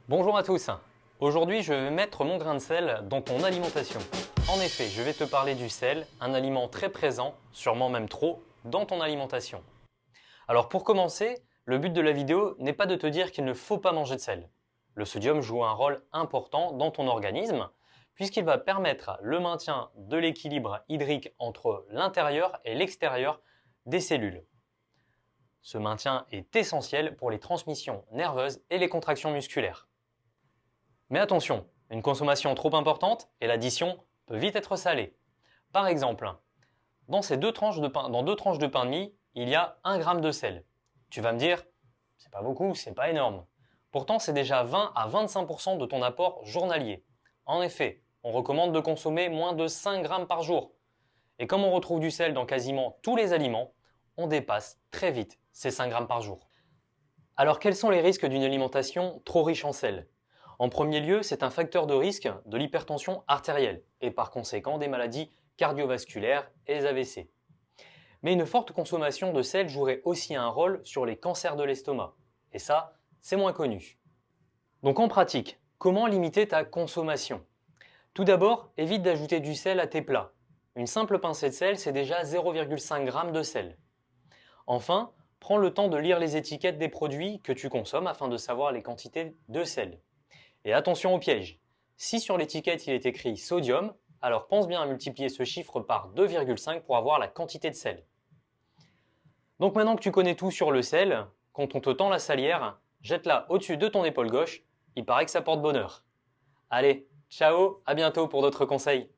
Bonjour à tous. Aujourd'hui, je vais mettre mon grain de sel dans ton alimentation. En effet, je vais te parler du sel, un aliment très présent, sûrement même trop, dans ton alimentation. Alors pour commencer, le but de la vidéo n'est pas de te dire qu'il ne faut pas manger de sel. Le sodium joue un rôle important dans ton organisme, puisqu'il va permettre le maintien de l'équilibre hydrique entre l'intérieur et l'extérieur des cellules. Ce maintien est essentiel pour les transmissions nerveuses et les contractions musculaires. Mais attention, une consommation trop importante et l'addition peut vite être salée. Par exemple, dans deux tranches de pain de mie, il y a 1 gramme de sel. Tu vas me dire, c'est pas beaucoup, c'est pas énorme. Pourtant, c'est déjà 20 à 25% de ton apport journalier. En effet, on recommande de consommer moins de 5 grammes par jour. Et comme on retrouve du sel dans quasiment tous les aliments, on dépasse très vite ces 5 grammes par jour. Alors quels sont les risques d'une alimentation trop riche en sel? En premier lieu, c'est un facteur de risque de l'hypertension artérielle et par conséquent des maladies cardiovasculaires et les AVC. Mais une forte consommation de sel jouerait aussi un rôle sur les cancers de l'estomac. Et ça, c'est moins connu. Donc en pratique, comment limiter ta consommation? Tout d'abord, évite d'ajouter du sel à tes plats. Une simple pincée de sel, c'est déjà 0,5 g de sel. Enfin, prends le temps de lire les étiquettes des produits que tu consommes afin de savoir les quantités de sel. Et attention au piège. Si sur l'étiquette il est écrit sodium, alors pense bien à multiplier ce chiffre par 2,5 pour avoir la quantité de sel. Donc maintenant que tu connais tout sur le sel, quand on te tend la salière, jette-la au-dessus de ton épaule gauche, il paraît que ça porte bonheur. Allez, ciao, à bientôt pour d'autres conseils.